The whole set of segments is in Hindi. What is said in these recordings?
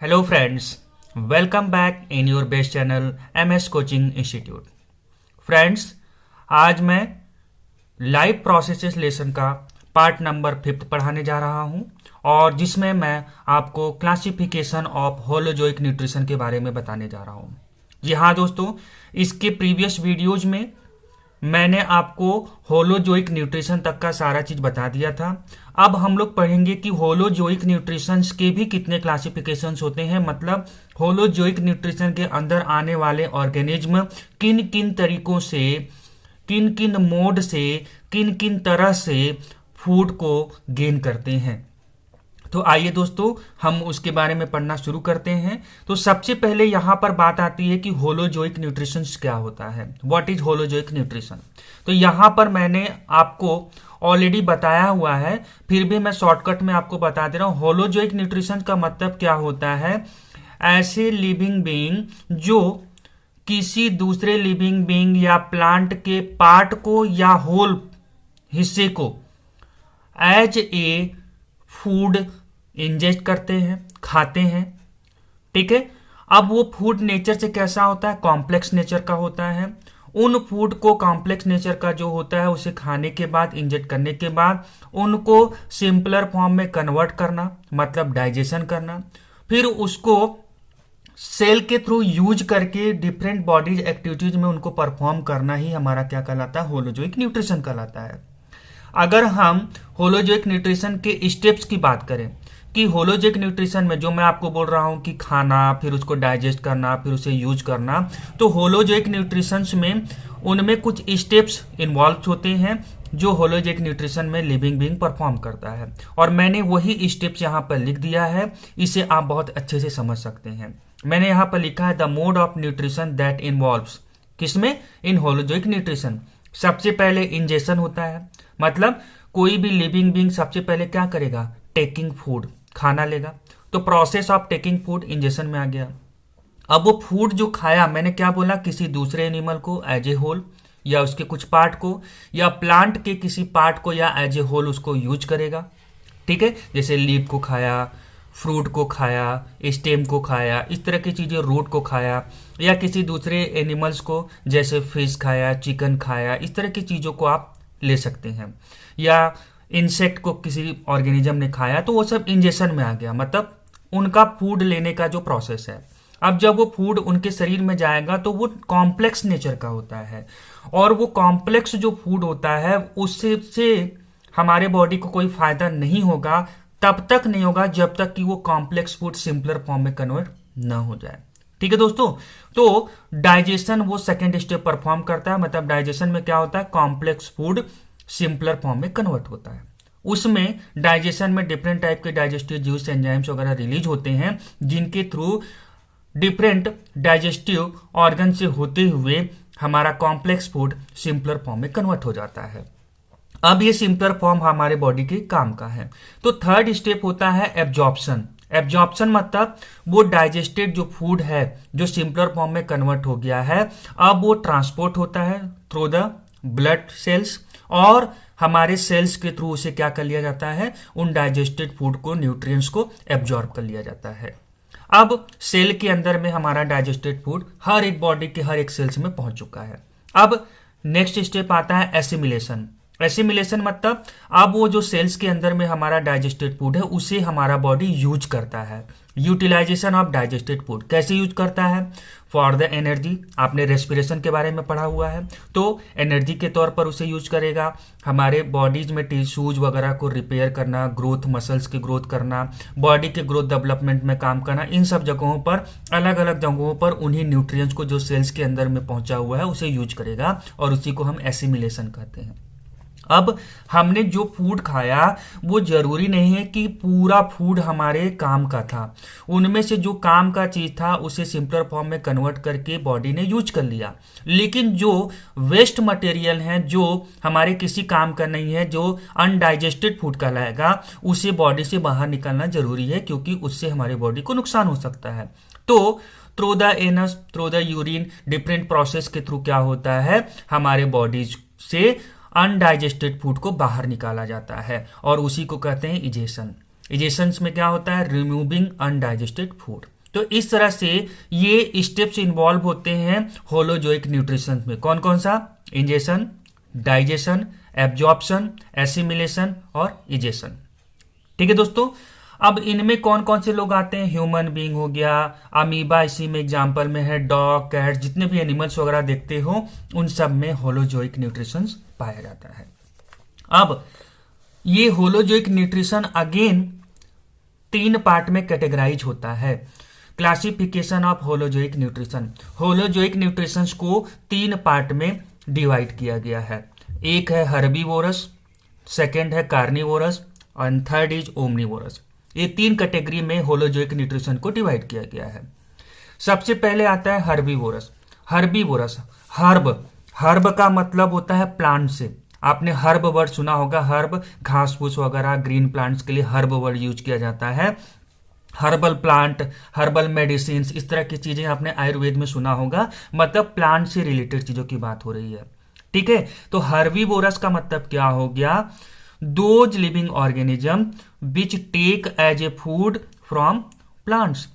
Hello friends, welcome back in your best channel MS coaching institute. Friends, आज मैं लाइव प्रोसेसेस लेसन का पार्ट नंबर 5 पढ़ाने जा रहा हूं और जिसमें मैं आपको क्लासिफिकेशन ऑफ होलोजोइक न्यूट्रिशन के बारे में बताने जा रहा हूं। जी हाँ दोस्तों, इसके प्रीवियस वीडियोज में मैंने आपको होलोजोइक न्यूट्रिशन तक का सारा चीज बता दिया था। अब हम लोग पढ़ेंगे कि होलोजोइक न्यूट्रिशंस के भी कितने क्लासिफिकेशंस होते हैं, मतलब होलोजोइक न्यूट्रिशन के अंदर आने वाले ऑर्गेनिज्म किन किन तरीकों से, किन किन मोड से, किन किन तरह से फूड को गेन करते हैं। तो आइए दोस्तों, हम उसके बारे में पढ़ना शुरू करते हैं। तो सबसे पहले यहां पर बात आती है कि होलोजोइक न्यूट्रिशन क्या होता है, व्हाट इज होलोजोइक न्यूट्रिशन। तो यहां पर मैंने आपको ऑलरेडी बताया हुआ है, फिर भी मैं शॉर्टकट में आपको बता दे रहा हूं। होलोजोइक न्यूट्रिशन का मतलब क्या होता है, ऐसे लिविंग बीइंग जो किसी दूसरे लिविंग बीइंग या प्लांट के पार्ट को या होल हिस्से को एज ए फूड इंजेस्ट करते हैं, खाते हैं। ठीक है। अब वो फूड नेचर से कैसा होता है, कॉम्प्लेक्स नेचर का होता है। उन फूड को कॉम्प्लेक्स नेचर का जो होता है उसे खाने के बाद, इंजेक्ट करने के बाद उनको सिंपलर फॉर्म में कन्वर्ट करना, मतलब डाइजेशन करना, फिर उसको सेल के थ्रू यूज करके डिफरेंट बॉडीज एक्टिविटीज में उनको परफॉर्म करना ही हमारा क्या कहलाता है, होलोजोइक न्यूट्रिशन कहलाता है। अगर हम होलोजोइक न्यूट्रिशन के स्टेप्स की बात करें कि होलोजोइक न्यूट्रिशन में जो मैं आपको बोल रहा हूं कि खाना, फिर उसको डाइजेस्ट करना, फिर उसे यूज करना, तो होलोजोइक न्यूट्रिशन में उनमें कुछ स्टेप्स इन्वॉल्व होते हैं जो होलोजोइक न्यूट्रिशन में लिविंग बीइंग परफॉर्म करता है। और मैंने वही स्टेप्स यहाँ पर लिख दिया है, इसे आप बहुत अच्छे से समझ सकते हैं। मैंने यहाँ पर लिखा है the mode of nutrition that involves, किसमें, इन होलोजोइक न्यूट्रिशन। सबसे पहले इंजेक्शन होता है, मतलब कोई भी लिविंग बीइंग सबसे पहले क्या करेगा, टेकिंग फूड, खाना लेगा। तो process of taking food injection में आ गया। अब वो फूड जो खाया, मैंने क्या बोला, किसी दूसरे एनिमल को एज ए होल या उसके कुछ पार्ट को, या प्लांट के किसी पार्ट को या एज ए होल उसको यूज करेगा। ठीक है, जैसे लीफ को खाया, फ्रूट को खाया, स्टेम को खाया, इस तरह की चीजें, रूट को खाया, या किसी दूसरे एनिमल्स को जैसे फिश खाया, चिकन खाया, इस तरह की चीजों को आप ले सकते हैं। या इंसेक्ट को किसी ऑर्गेनिज्म ने खाया, तो वो सब इंजेक्शन में आ गया, मतलब उनका फूड लेने का जो प्रोसेस है। अब जब वो फूड उनके शरीर में जाएगा तो वो कॉम्प्लेक्स नेचर का होता है, और वो कॉम्प्लेक्स जो फूड होता है उससे हमारे बॉडी को कोई फायदा नहीं होगा, तब तक नहीं होगा जब तक कि वो कॉम्प्लेक्स फूड सिंपलर फॉर्म में कन्वर्ट ना हो जाए। ठीक है दोस्तों, तो डाइजेशन वो सेकेंड स्टेप परफॉर्म करता है, मतलब डाइजेशन में क्या होता है, कॉम्प्लेक्स फूड सिंपलर फॉर्म में कन्वर्ट होता है। उसमें डाइजेशन में डिफरेंट टाइप के डाइजेस्टिव जूस, एंजाइम्स वगैरह रिलीज होते हैं, जिनके थ्रू डिफरेंट डाइजेस्टिव ऑर्गन से होते हुए हमारा कॉम्प्लेक्स फूड सिंपलर फॉर्म में कन्वर्ट हो जाता है। अब ये सिंपलर फॉर्म हमारे बॉडी के काम का है। तो थर्ड स्टेप होता है एब्जॉर्प्शन। एब्जॉर्प्शन मतलब वो डाइजेस्टेड जो फूड है जो सिंपलर फॉर्म में कन्वर्ट हो गया है, अब वो ट्रांसपोर्ट होता है थ्रू द ब्लड सेल्स, और हमारे सेल्स के थ्रू उसे क्या कर लिया जाता है, उन डाइजेस्टेड फूड को, न्यूट्रिएंट्स को एब्जॉर्ब कर लिया जाता है। अब सेल के अंदर में हमारा डाइजेस्टेड फूड हर एक बॉडी के हर एक सेल्स में पहुंच चुका है। अब नेक्स्ट स्टेप आता है एसिमिलेशन। एसिमिलेशन मतलब अब वो जो सेल्स के अंदर में हमारा डाइजेस्टेड फूड है उसे हमारा बॉडी यूज करता है। यूटिलाइजेशन ऑफ डाइजेस्टेड फूड कैसे यूज करता है, फॉर द एनर्जी, आपने रेस्पिरेशन के बारे में पढ़ा हुआ है, तो एनर्जी के तौर पर उसे यूज करेगा। हमारे बॉडीज में टिश्यूज वगैरह को रिपेयर करना, ग्रोथ, मसल्स की ग्रोथ करना, बॉडी के ग्रोथ डेवलपमेंट में काम करना, इन सब जगहों पर, अलग अलग जगहों पर उन्हीं न्यूट्रिएंट्स को जो सेल्स के अंदर में पहुंचा हुआ है उसे यूज करेगा, और उसी को हम एसिमिलेशन कहते हैं। अब हमने जो फूड खाया वो जरूरी नहीं है कि पूरा फूड हमारे काम का था, उनमें से जो काम का चीज था उसे सिंपलर फॉर्म में कन्वर्ट करके बॉडी ने यूज कर लिया। लेकिन जो वेस्ट मटेरियल है, जो हमारे किसी काम का नहीं है, जो अनडाइजेस्टेड फूड कहलाएगा, उसे बॉडी से बाहर निकालना जरूरी है, क्योंकि उससे हमारे बॉडी को नुकसान हो सकता है। तो through the anus, through the urine, different process के थ्रू क्या होता है, हमारे बॉडीज से अनडाइजेस्टेड फूड को बाहर निकाला जाता है, और उसी को कहते हैं इजेशन। इजेशंस में क्या होता है, रिमूविंग अनडाइजेस्टेड फूड। तो इस तरह से ये स्टेप्स इन्वॉल्व होते हैं होलोजोइक न्यूट्रिशन में। कौन कौन सा? इंजेशन, डाइजेशन, एब्जॉर्प्शन, एसिमिलेशन और इजेशन। ठीक है दोस्तों, अब इनमें कौन कौन से लोग आते हैं? ह्यूमन बीइंग हो गया, अमीबा इसी में एग्जांपल में है, डॉग, कैट, जितने भी एनिमल्स वगैरह देखते हो उन सब में होलोजोइक न्यूट्रिशन पाया जाता है। अब ये होलोजोइक न्यूट्रिशन अगेन 3 पार्ट में कैटेगराइज होता है। Classification of holozoic nutrition. Holozoic nutrition को 3 पार्ट में डिवाइड किया गया है। एक है हर्बीवोरस, सेकेंड है कार्निवोरस और थर्ड इज ओमनीवोरस। ये 3 कैटेगरी में होलोजोइक न्यूट्रिशन को डिवाइड किया गया है। सबसे पहले आता है हर्बीवोरस। हर्बीवोरस, हर्ब का मतलब होता है प्लांट से। आपने हर्ब वर्ड सुना होगा, हर्ब घास फूस वगैरह ग्रीन प्लांट्स के लिए हर्ब वर्ड यूज किया जाता है। हर्बल प्लांट, हर्बल मेडिसिन, इस तरह की चीजें आपने आयुर्वेद में सुना होगा, मतलब प्लांट से रिलेटेड चीजों की बात हो रही है। ठीक है, तो हर्बीवोरस का मतलब क्या हो गया? Those living organism which take as a food from plants.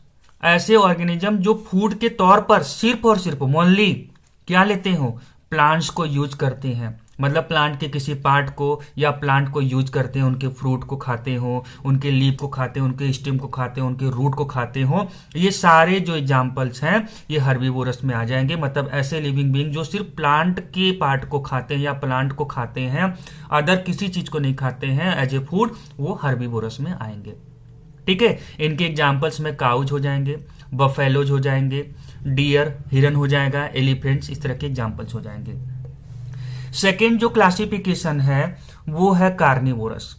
ऐसे ऑर्गेनिज्म जो फूड के तौर पर सिर्फ और सिर्फ ओनली क्या लेते हो? प्लांट्स को यूज करते हैं। मतलब प्लांट के किसी पार्ट को या प्लांट को यूज करते हैं, उनके फ्रूट को खाते हो, उनके लीफ को खाते हो, उनके स्टेम को खाते हो, उनके रूट को खाते हो। ये सारे जो एग्जाम्पल्स हैं ये हर्बीवोरस में आ जाएंगे। मतलब ऐसे लिविंग बीइंग जो सिर्फ प्लांट के पार्ट को खाते हैं या प्लांट को खाते हैं, अदर किसी चीज को नहीं खाते हैं एज ए फूड, वो हर्बीवोरस में आएंगे। ठीक है, इनके एग्जाम्पल्स में काउज हो जाएंगे, बफेलोज हो जाएंगे, डियर, हिरन हो जाएगा, एलिफेंट्स, इस तरह के एग्जाम्पल्स हो जाएंगे। सेकेंड जो क्लासिफिकेशन है वो है कार्निवोरस।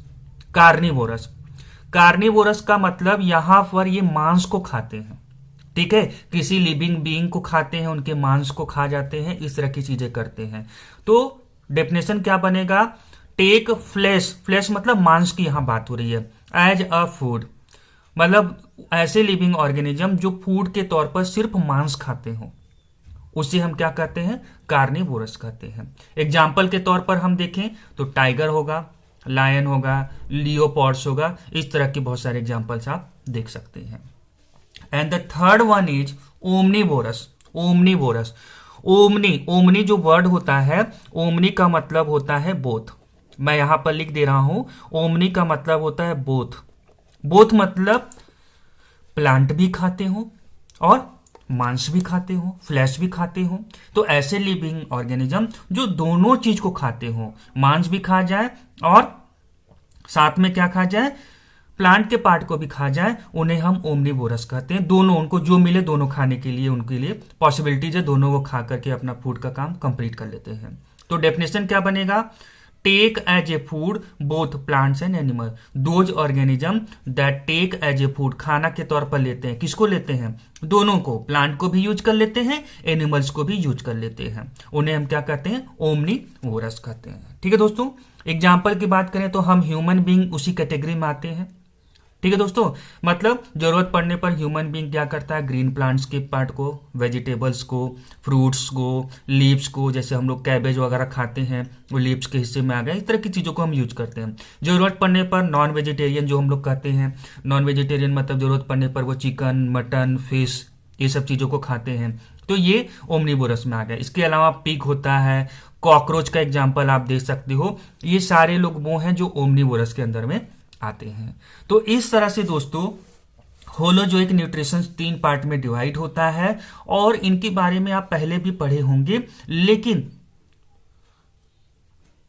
कार्निवोरस का मतलब यहां पर ये मांस को खाते हैं। ठीक है, किसी लिविंग बीइंग को खाते हैं, उनके मांस को खा जाते हैं, इस तरह की चीजें करते हैं। तो डेफिनेशन क्या बनेगा? टेक फ्लैश मतलब मांस की यहां बात हो रही है, एज अ फूड, मतलब ऐसे लिविंग ऑर्गेनिज्म जो फूड के तौर पर सिर्फ मांस खाते हो, उसे हम क्या कहते हैं? कार्निवोरस कहते हैं। एग्जाम्पल के तौर पर हम देखें तो टाइगर होगा, लायन होगा, लियोपॉर्ड्स होगा, इस तरह के बहुत सारे एग्जाम्पल्स आप देख सकते हैं। And the third one is omnivorous. Omni जो वर्ड होता है, ओमनी का मतलब होता है बोथ। मैं यहां पर लिख दे रहा हूं, ओमनी का मतलब होता है बोथ मतलब प्लांट भी खाते हो और मांस भी खाते हो, फ्लैश भी खाते हो। तो ऐसे लिविंग ऑर्गेनिज्म जो दोनों चीज को खाते हो, मांस भी खा जाए और साथ में क्या खा जाए? प्लांट के पार्ट को भी खा जाए, उन्हें हम ओमनीवोरस कहते हैं। दोनों, उनको जो मिले दोनों खाने के लिए, उनके लिए पॉसिबिलिटीज है, दोनों को खा करके अपना फूड का काम कंप्लीट कर लेते हैं। तो डेफिनेशन क्या बनेगा? Take as a food both plants and animal. Those organism that take as a food, खाना के तौर पर लेते हैं। किसको लेते हैं? दोनों को, प्लांट को भी यूज कर लेते हैं, एनिमल्स को भी यूज कर लेते हैं। उन्हें हम क्या कहते हैं? ओमनीवोरस कहते हैं। ठीक है दोस्तों, एग्जाम्पल की बात करें तो हम ह्यूमन बीइंग उसी कैटेगरी में आते हैं। ठीक है दोस्तों, मतलब जरूरत पड़ने पर ह्यूमन बीइंग क्या करता है? ग्रीन प्लांट्स के पार्ट को, वेजिटेबल्स को, फ्रूट्स को, लीव्स को, जैसे हम लोग कैबेज वगैरह खाते हैं वो लीव्स के हिस्से में आ गए, इस तरह की चीज़ों को हम यूज करते हैं। जरूरत पड़ने पर नॉन वेजिटेरियन जो हम लोग कहते हैं, नॉन वेजिटेरियन मतलब जरूरत पड़ने पर वो चिकन, मटन, फिश, ये सब चीज़ों को खाते हैं। तो ये ओमनीवोरस में आ गया। इसके अलावा पिग होता है, कॉकरोच का एग्जाम्पल आप देख सकते हो। ये सारे लोग वो हैं जो ओमनीवोरस के अंदर में आते हैं। तो इस तरह से दोस्तों होलोजोइक न्यूट्रिशन 3 पार्ट में डिवाइड होता है और इनके बारे में आप पहले भी पढ़े होंगे, लेकिन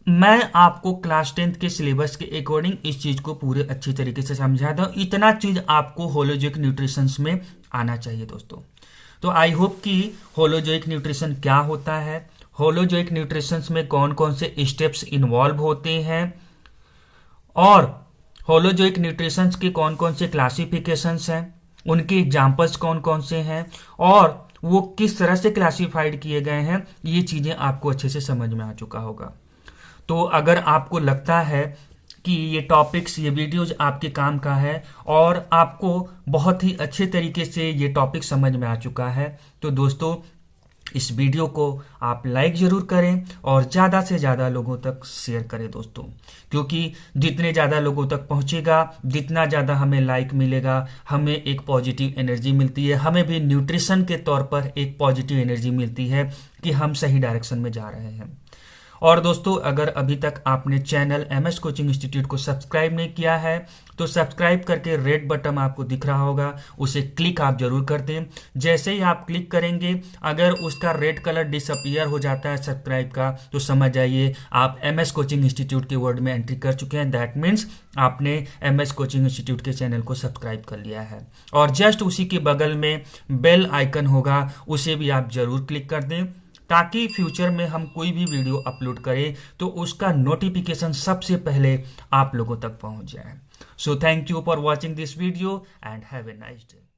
मैं आपको क्लास 10th के सिलेबस के अकॉर्डिंग इस चीज को पूरे अच्छी तरीके से समझा दूं। इतना चीज आपको होलोजोइक न्यूट्रिशन में आना चाहिए दोस्तों। तो आई होप कि होलोजोइक न्यूट्रिशन क्या होता है, होलोजोइक न्यूट्रिशन में कौन कौन से स्टेप्स इन्वॉल्व होते हैं और होलोजोइक न्यूट्रिशंस के कौन कौन से क्लासिफिकेशंस हैं, उनके एग्जाम्पल्स कौन कौन से हैं और वो किस तरह से क्लासिफाइड किए गए हैं, ये चीजें आपको अच्छे से समझ में आ चुका होगा। तो अगर आपको लगता है कि ये टॉपिक्स, ये वीडियोज आपके काम का है और आपको बहुत ही अच्छे तरीके से ये टॉपिक समझ में आ चुका है, तो दोस्तों इस वीडियो को आप लाइक ज़रूर करें और ज़्यादा से ज़्यादा लोगों तक शेयर करें दोस्तों, क्योंकि जितने ज़्यादा लोगों तक पहुंचेगा, जितना ज़्यादा हमें लाइक मिलेगा, हमें एक पॉजिटिव एनर्जी मिलती है, हमें भी न्यूट्रिशन के तौर पर एक पॉजिटिव एनर्जी मिलती है कि हम सही डायरेक्शन में जा रहे हैं। और दोस्तों, अगर अभी तक आपने चैनल MS कोचिंग इंस्टीट्यूट को सब्सक्राइब नहीं किया है तो सब्सक्राइब करके रेड बटन आपको दिख रहा होगा, उसे क्लिक आप जरूर कर दें। जैसे ही आप क्लिक करेंगे, अगर उसका रेड कलर डिसअपियर हो जाता है सब्सक्राइब का, तो समझ जाइए आप MS कोचिंग इंस्टीट्यूट के वर्ड में एंट्री कर चुके हैं। दैट मीन्स आपने MS कोचिंग इंस्टीट्यूट के चैनल को सब्सक्राइब कर लिया है। और जस्ट उसी के बगल में बेल आइकन होगा, उसे भी आप जरूर क्लिक कर दें, ताकि फ्यूचर में हम कोई भी वीडियो अपलोड करें तो उसका नोटिफिकेशन सबसे पहले आप लोगों तक पहुंच जाए। So thank you for watching this video and have a nice day.